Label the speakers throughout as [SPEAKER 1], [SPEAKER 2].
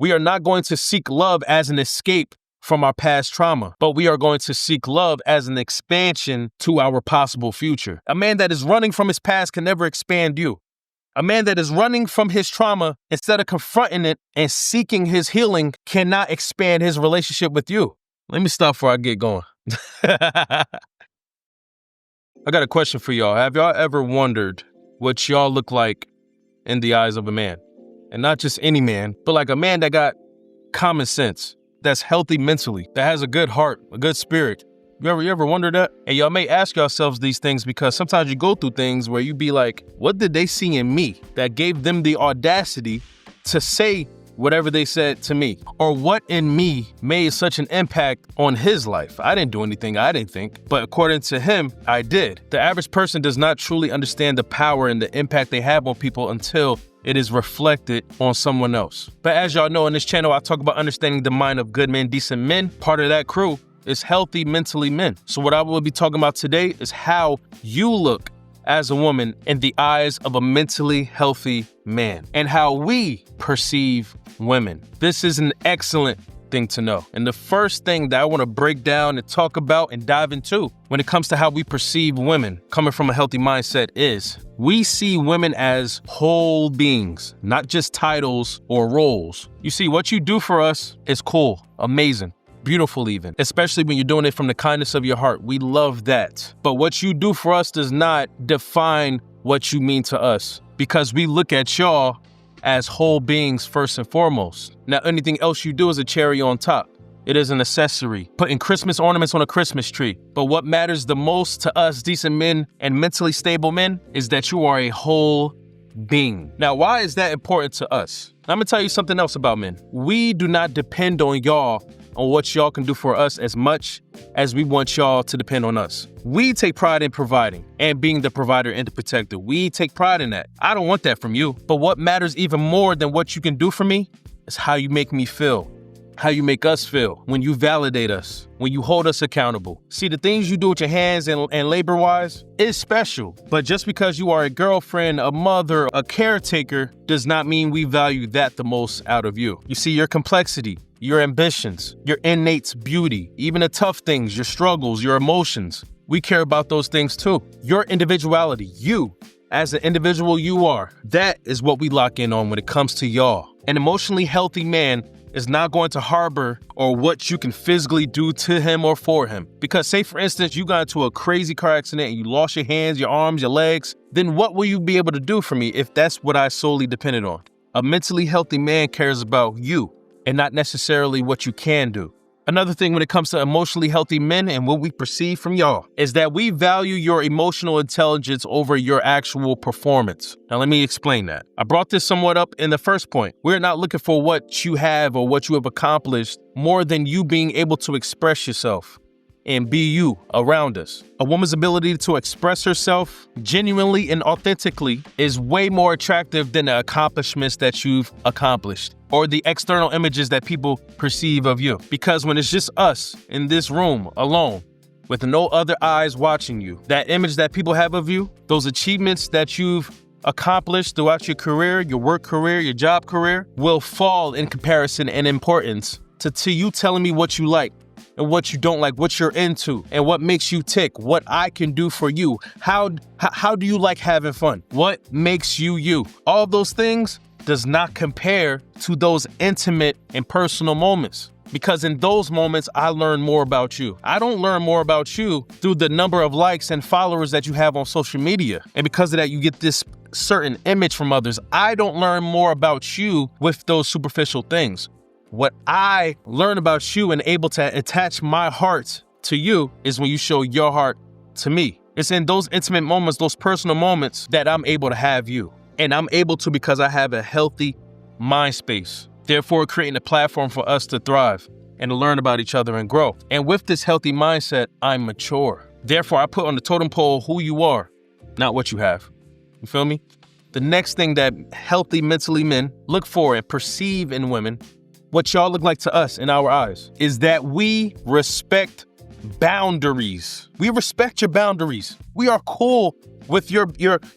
[SPEAKER 1] We are not going to seek love as an escape from our past trauma, but we are going to seek love as an expansion to our possible future. A man that is running from his past can never expand you. A man that is running from his trauma, instead of confronting it and seeking his healing, cannot expand his relationship with you. Let me stop before I get going. I got a question for y'all. Have y'all ever wondered what y'all look like in the eyes of a man? And not just any man, but like a man that got common sense, that's healthy mentally, that has a good heart, a good spirit. You ever wonder that? And y'all may ask yourselves these things because sometimes you go through things where you be like, what did they see in me that gave them the audacity to say whatever they said to me? Or what in me made such an impact on his life? I didn't do anything I didn't think, but according to him, I did. The average person does not truly understand the power and the impact they have on people until it is reflected on someone else. But as y'all know, in this channel, I talk about understanding the mind of good men, decent men. Part of that crew is healthy mentally men. So what I will be talking about today is how you look as a woman in the eyes of a mentally healthy man and how we perceive women. This is an excellent thing to know. And the first thing that I want to break down and talk about and dive into when it comes to how we perceive women coming from a healthy mindset is we see women as whole beings, not just titles or roles. You see, what you do for us is cool, amazing, beautiful even, especially when you're doing it from the kindness of your heart. We love that. But what you do for us does not define what you mean to us because we look at y'all as whole beings first and foremost. Now, anything else you do is a cherry on top. It is an accessory, putting Christmas ornaments on a Christmas tree. But what matters the most to us decent men and mentally stable men is that you are a whole being. Now, why is that important to us? I'm gonna tell you something else about men. We do not depend on y'all on what y'all can do for us as much as we want y'all to depend on us. We take pride in providing and being the provider and the protector. We take pride in that. I don't want that from you. But what matters even more than what you can do for me is how you make me feel, how you make us feel, when you validate us, when you hold us accountable. See, the things you do with your hands and labor-wise is special. But just because you are a girlfriend, a mother, a caretaker, does not mean we value that the most out of you. You see, your complexity, your ambitions, your innate beauty, even the tough things, your struggles, your emotions. We care about those things too. Your individuality, you, as an individual you are, that is what we lock in on when it comes to y'all. An emotionally healthy man is not going to harbor or what you can physically do to him or for him. Because say, for instance, you got into a crazy car accident and you lost your hands, your arms, your legs, then what will you be able to do for me if that's what I solely depended on? A mentally healthy man cares about you and not necessarily what you can do. Another thing when it comes to emotionally healthy men and what we perceive from y'all is that we value your emotional intelligence over your actual performance. Now, let me explain that. I brought this somewhat up in the first point. We're not looking for what you have or what you have accomplished more than you being able to express yourself and be you around us. A woman's ability to express herself genuinely and authentically is way more attractive than the accomplishments that you've accomplished or the external images that people perceive of you. Because when it's just us in this room alone, with no other eyes watching you, that image that people have of you, those achievements that you've accomplished throughout your career, your work career, your job career, will fall in comparison and importance to you telling me what you like and what you don't like, what you're into, and what makes you tick, what I can do for you. How do you like having fun? What makes you you? All of those things does not compare to those intimate and personal moments. Because in those moments, I learn more about you. I don't learn more about you through the number of likes and followers that you have on social media. And because of that, you get this certain image from others. I don't learn more about you with those superficial things. What I learn about you and able to attach my heart to you is when you show your heart to me. It's in those intimate moments, those personal moments that I'm able to have you. And I'm able to because I have a healthy mind space, therefore creating a platform for us to thrive and to learn about each other and grow. And with this healthy mindset, I'm mature. Therefore, I put on the totem pole who you are, not what you have. You feel me? The next thing that healthy mentally men look for and perceive in women, what y'all look like to us in our eyes, is that we respect boundaries. We respect your boundaries. We are cool with your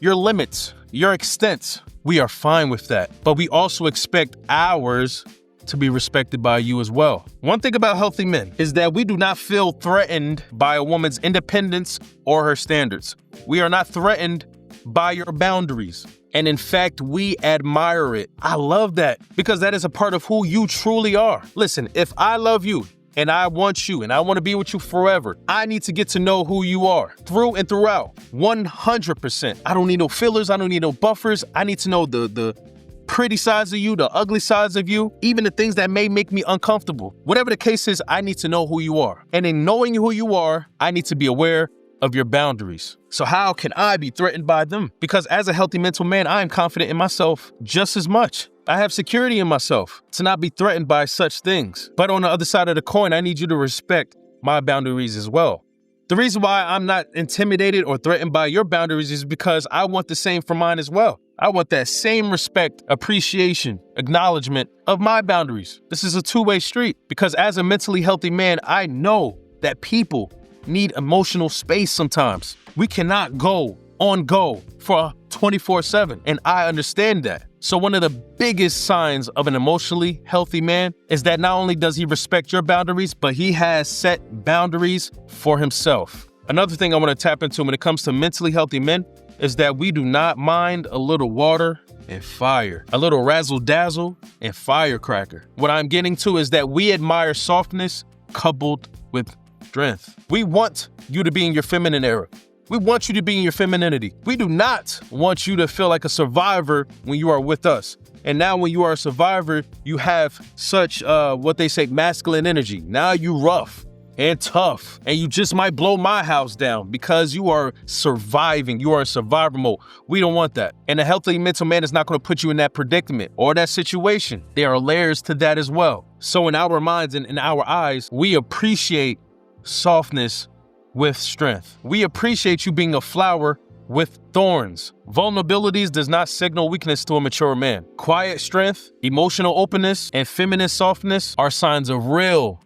[SPEAKER 1] limits, your extents. We are fine with that. But we also expect ours to be respected by you as well. One thing about healthy men is that we do not feel threatened by a woman's independence or her standards. We are not threatened by your boundaries. And in fact, we admire it. I love that because that is a part of who you truly are. Listen, if I love you and I want you and I want to be with you forever, I need to get to know who you are through and throughout. 100%. I don't need no fillers. I don't need no buffers. I need to know the pretty sides of you, the ugly sides of you, even the things that may make me uncomfortable. Whatever the case is, I need to know who you are. And in knowing who you are, I need to be aware of your boundaries. So how can I be threatened by them? Because as a healthy mental man, I am confident in myself just as much. I have security in myself to not be threatened by such things. But on the other side of the coin, I need you to respect my boundaries as well. The reason why I'm not intimidated or threatened by your boundaries is because I want the same for mine as well. I want that same respect, appreciation, acknowledgement of my boundaries. This is a two-way street because as a mentally healthy man, I know that people need emotional space sometimes. We cannot go for 24/7, and I understand that. So one of the biggest signs of an emotionally healthy man is that not only does he respect your boundaries, but he has set boundaries for himself. Another thing I want to tap into when it comes to mentally healthy men is that we do not mind a little water and fire, a little razzle-dazzle and firecracker. What I'm getting to is that we admire softness coupled with strength. We want you to be in your feminine era. We want you to be in your femininity. We do not want you to feel like a survivor when you are with us. And now when you are a survivor, you have such, what they say, masculine energy. Now you rough and tough, and you just might blow my house down because you are surviving. You are in survival mode. We don't want that. And a healthy mental man is not going to put you in that predicament or that situation. There are layers to that as well. So in our minds and in our eyes, we appreciate softness with strength. We appreciate you being a flower with thorns. Vulnerabilities does not signal weakness to a mature man. Quiet strength, emotional openness, and feminine softness are signs of real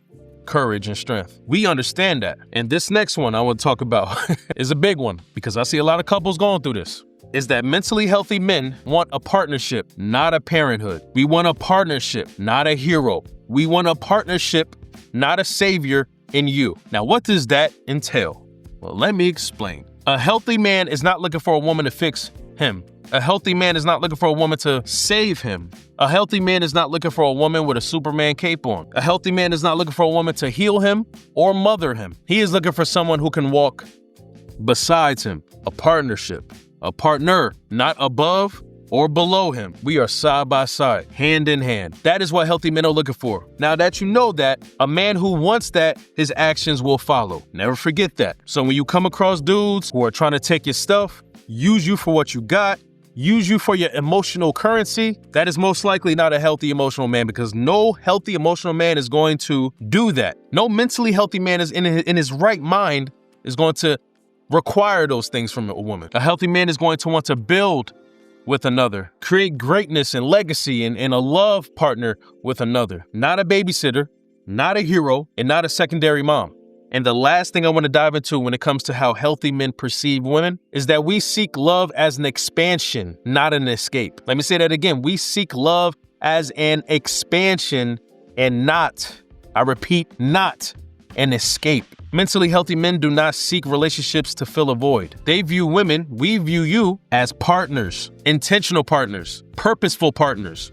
[SPEAKER 1] courage and strength. We understand that. And this next one I want to talk about is a big one because I see a lot of couples going through this. Is that mentally healthy men want a partnership, not a parenthood. We want a partnership, not a hero. We want a partnership, not a savior in you. Now, what does that entail? Well, let me explain. A healthy man is not looking for a woman to fix him. A healthy man is not looking for a woman to save him. A healthy man is not looking for a woman with a Superman cape on. A healthy man is not looking for a woman to heal him or mother him. He is looking for someone who can walk besides him. A partnership, a partner, not above or below him. We are side by side, hand in hand. That is what healthy men are looking for. Now that you know that, a man who wants that, his actions will follow. Never forget that. So when you come across dudes who are trying to take your stuff, use you for what you got, use you for your emotional currency, that is most likely not a healthy emotional man because no healthy emotional man is going to do that. No mentally healthy man is in his right mind is going to require those things from a woman. A healthy man is going to want to build with another, create greatness and legacy and a love partner with another. Not a babysitter, not a hero, and not a secondary mom. And the last thing I want to dive into when it comes to how healthy men perceive women is that we seek love as an expansion, not an escape. Let me say that again. We seek love as an expansion and not, I repeat, not an escape. Mentally healthy men do not seek relationships to fill a void. They view women, we view you, as partners, intentional partners, purposeful partners,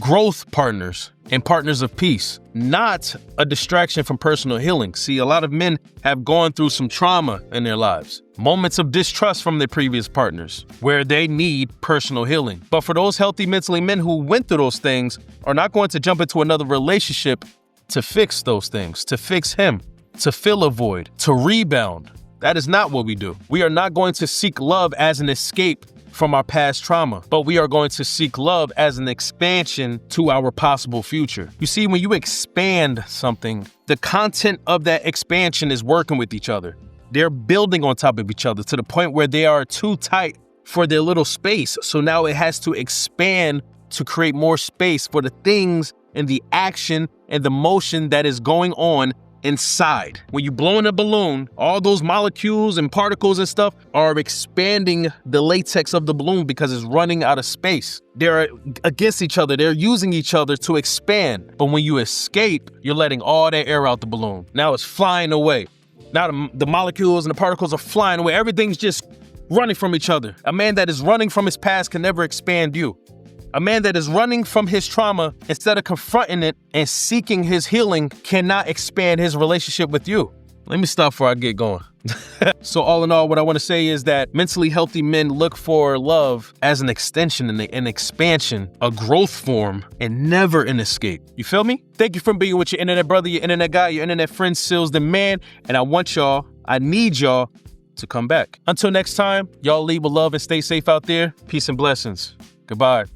[SPEAKER 1] growth partners, and partners of peace, not a distraction from personal healing. See, a lot of men have gone through some trauma in their lives, moments of distrust from their previous partners, where they need personal healing. But for those healthy mentally men who went through those things, are not going to jump into another relationship to fix those things, to fix him, to fill a void, to rebound. That is not what we do. We are not going to seek love as an escape from our past trauma, but we are going to seek love as an expansion to our possible future. You see, when you expand something, the content of that expansion is working with each other. They're building on top of each other to the point where they are too tight for their little space. So now it has to expand to create more space for the things and the action and the motion that is going on inside. When you blow in a balloon, all those molecules and particles and stuff are expanding the latex of the balloon because it's running out of space. They're against each other. They're using each other to expand. But when you escape, you're letting all that air out the balloon. Now it's flying away. Now the molecules and the particles are flying away. Everything's just running from each other. A man that is running from his past can never expand you. A man that is running from his trauma instead of confronting it and seeking his healing cannot expand his relationship with you. Let me stop before I get going. So all in all, what I want to say is that mentally healthy men look for love as an extension and an expansion, a growth form, and never an escape. You feel me? Thank you for being with your internet brother, your internet guy, your internet friend, Sealz the man. And I need y'all to come back. Until next time, y'all lead with love and stay safe out there. Peace and blessings. Goodbye.